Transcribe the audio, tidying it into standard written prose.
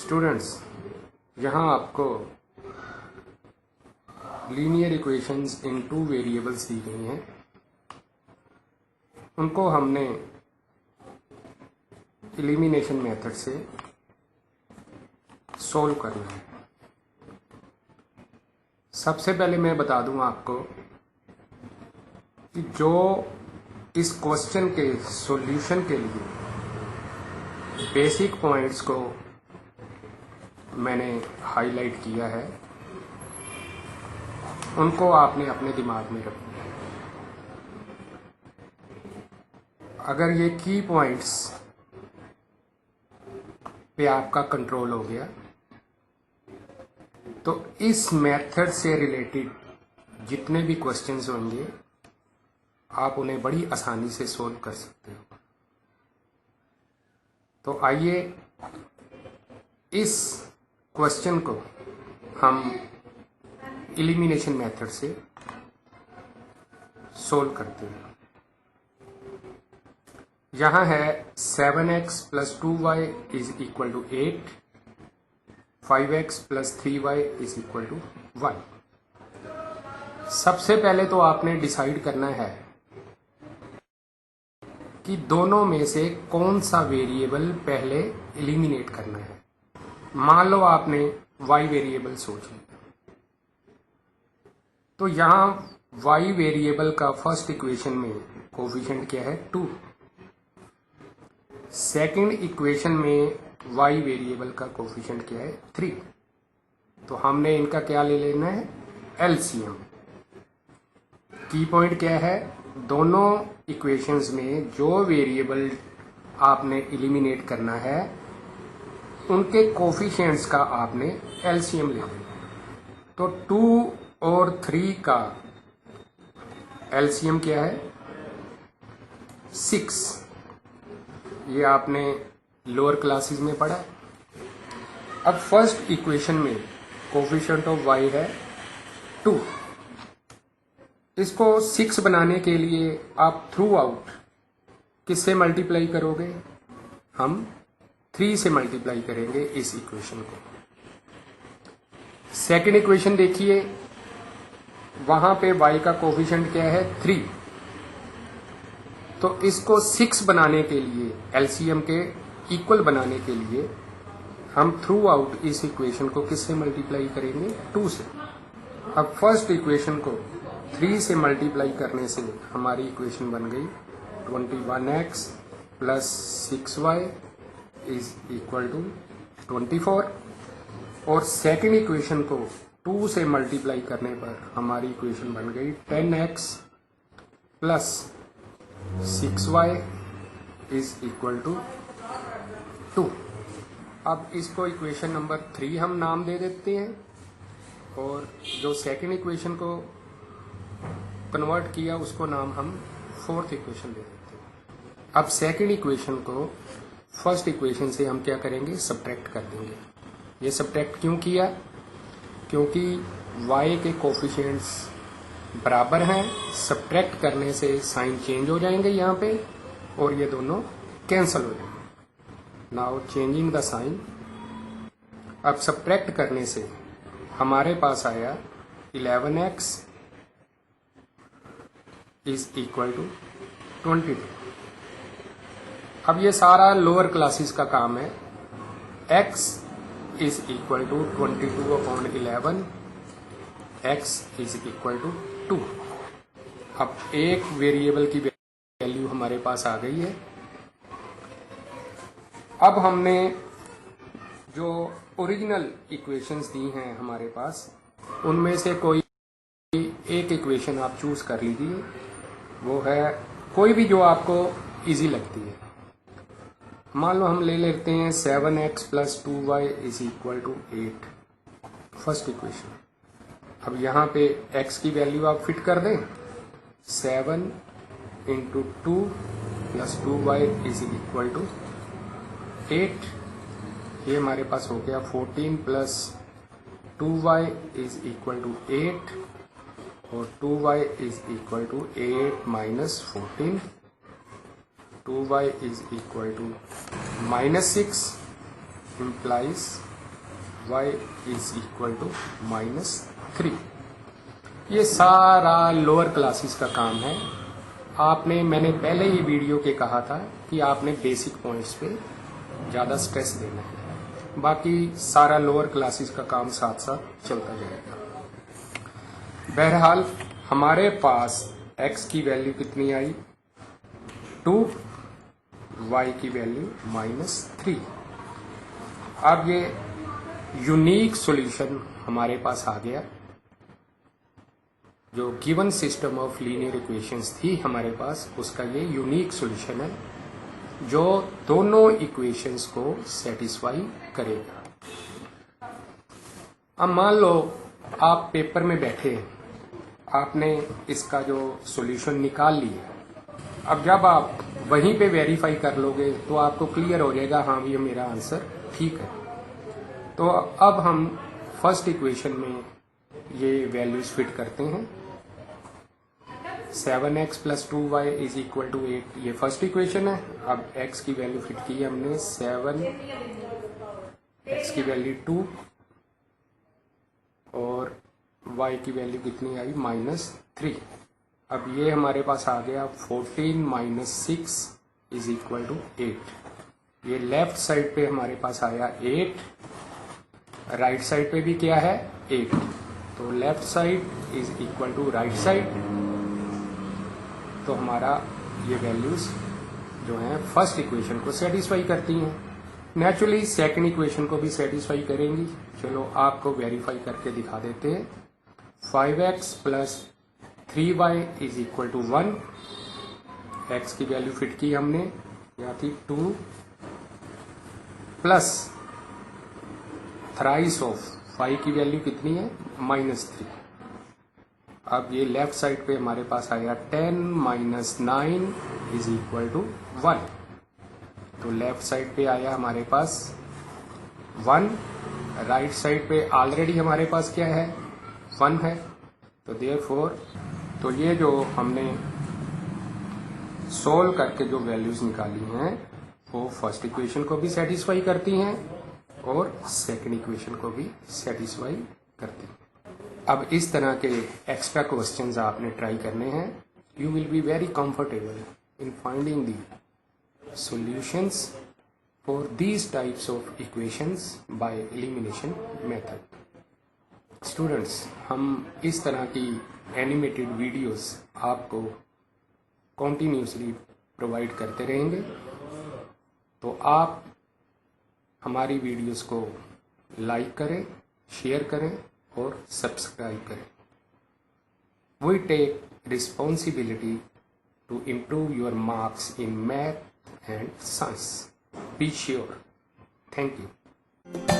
Students, यहाँ आपको linear equations in two variables दी गई हैं। उनको हमने एलिमिनेशन मेथड से सॉल्व करना है। सबसे पहले मैं बता दूं आपको कि जो इस क्वेश्चन के सॉल्यूशन के लिए बेसिक पॉइंट्स को मैंने हाईलाइट किया है, उनको आपने अपने दिमाग में रखना है। अगर ये की पॉइंट्स पे आपका कंट्रोल हो गया तो इस मेथड से रिलेटेड जितने भी क्वेश्चंस होंगे आप उन्हें बड़ी आसानी से सोल्व कर सकते हो। तो आइए इस क्वेश्चन को हम एलिमिनेशन मेथड से सोल्व करते हैं। यहां है 7x + 2y = 8, 5x + 3y = 1। सबसे पहले तो आपने डिसाइड करना है कि दोनों में से कौन सा वेरिएबल पहले एलिमिनेट करना है। मान लो आपने y वेरिएबल सोच लिया, तो यहां y वेरिएबल का फर्स्ट इक्वेशन में कोफिशिएंट क्या है 2। सेकंड इक्वेशन में y वेरिएबल का कोफिशिएंट क्या है 3। तो हमने इनका क्या ले लेना है एलसीएम। की पॉइंट क्या है, दोनों इक्वेशंस में जो वेरिएबल आपने एलिमिनेट करना है उनके कोफिशिएंट्स का आपने एलसीएम ले लेना है। तो 2 और 3 का एलसीएम क्या है 6। ये आपने लोअर क्लासेस में पढ़ा। अब फर्स्ट इक्वेशन में कोफिशिएंट ऑफ y है 2। इसको 6 बनाने के लिए आप थ्रू आउट किससे मल्टीप्लाई करोगे, हम 3 से मल्टीप्लाई करेंगे इस इक्वेशन को। सेकेंड इक्वेशन देखिए, वहां पे y का कोफिशिएंट क्या है 3। तो इसको 6 बनाने के लिए, एलसीएम के इक्वल बनाने के लिए हम थ्रू आउट इस इक्वेशन को किससे मल्टीप्लाई करेंगे 2 से। अब फर्स्ट इक्वेशन को 3 से मल्टीप्लाई करने से हमारी इक्वेशन बन गई 21x + 6y = 24। और सेकेंड इक्वेशन को 2 से मल्टीप्लाई करने पर हमारी इक्वेशन बन गई 10x + 6y = 2। अब इसको इक्वेशन नंबर 3 हम नाम दे देते हैं और जो सेकेंड इक्वेशन को कन्वर्ट किया उसको नाम हम फोर्थ इक्वेशन दे देते हैं। अब सेकेंड इक्वेशन को फर्स्ट इक्वेशन से हम क्या करेंगे सब्ट्रैक्ट कर देंगे। ये सब्ट्रैक्ट क्यों किया, क्योंकि y के कोफिशिएंट्स बराबर हैं। सब्ट्रैक्ट करने से साइन चेंज हो जाएंगे यहाँ पे और ये दोनों कैंसिल हो जाएंगे। Now changing the sign. अब सब्ट्रैक्ट करने से हमारे पास आया 11x = 22। अब ये सारा लोअर क्लासेस का काम है। x = 22/11, x = 2। अब एक वेरिएबल की वैल्यू हमारे पास आ गई है। अब हमने जो ओरिजिनल इक्वेशंस दी हैं हमारे पास, उनमें से कोई एक इक्वेशन आप चूज कर लीजिए। वो है कोई भी जो आपको इजी लगती है। मान लो हम ले लेते हैं 7x + 2y = 8, फर्स्ट इक्वेशन। अब यहाँ पे x की वैल्यू आप फिट कर दें, 7 × 2 + 2y = 8। ये हमारे पास हो गया 14 + 2y = 8 और 2y = 8 - 14। 2y = -6 implies y is equal to -3। ये सारा लोअर क्लासेस का काम है। मैंने पहले ही वीडियो के कहा था कि आपने बेसिक पॉइंट्स पे ज़्यादा स्ट्रेस देना है, बाकी सारा लोअर क्लासेस का काम साथ साथ चलता जाएगा। बहरहाल हमारे पास x की वैल्यू कितनी आई 2, y की वैल्यू -3। अब ये यूनिक सॉल्यूशन हमारे पास आ गया। जो given system of linear equations थी हमारे पास, उसका ये यूनिक सॉल्यूशन है जो दोनों इक्वेशंस को सेटिस्फाई करेगा। अब मान लो आप पेपर में बैठे हैं, आपने इसका जो सॉल्यूशन निकाल लिया। अब जब आप वहीं पे वेरीफाई कर लोगे तो आपको क्लियर हो जाएगा, हाँ ये मेरा आंसर ठीक है। तो अब हम फर्स्ट इक्वेशन में ये वैल्यूज फिट करते हैं। 7x + 2y is equal to 8, ये फर्स्ट इक्वेशन है। अब x की वैल्यू फिट की हमने 7, x की वैल्यू 2 और y की वैल्यू कितनी आई -3। अब ये हमारे पास आ गया 14 - 6 इज इक्वल टू 8। ये लेफ्ट साइड पे हमारे पास आया 8, राइट साइड पे भी क्या है 8, तो left side is equal to right side. तो हमारा ये वैल्यूज जो हैं फर्स्ट इक्वेशन को सेटिस्फाई करती हैं। नेचुरली सेकंड इक्वेशन को भी सेटिस्फाई करेंगी। चलो आपको वेरीफाई करके दिखा देते हैं। 5x + 3y is equal to 1। x की वैल्यू फिट की हमने, क्या थी 2 प्लस थ्राइस ऑफ y की वैल्यू कितनी है -3। अब ये लेफ्ट साइड पे हमारे पास आया 10 - 9 इज इक्वल टू 1। तो लेफ्ट साइड पे आया हमारे पास 1, राइट साइड पे ऑलरेडी हमारे पास क्या है 1 है। तो देयरफॉर तो ये जो हमने सोल्व करके जो वैल्यूज निकाली हैं वो फर्स्ट इक्वेशन को भी सेटिस्फाई करती हैं और सेकंड इक्वेशन को भी सेटिस्फाई करती हैं। अब इस तरह के एक्स्ट्रा क्वेश्चंस आपने ट्राई करने हैं। You will be very comfortable in finding the solutions for these types of equations by elimination method. Students, हम इस तरह की एनिमेटेड वीडियोस आपको कॉन्टिन्यूसली प्रोवाइड करते रहेंगे, तो आप हमारी वीडियोस को लाइक करें, शेयर करें और सब्सक्राइब करें। We take responsibility to improve your marks in math and science. Be sure. Thank you.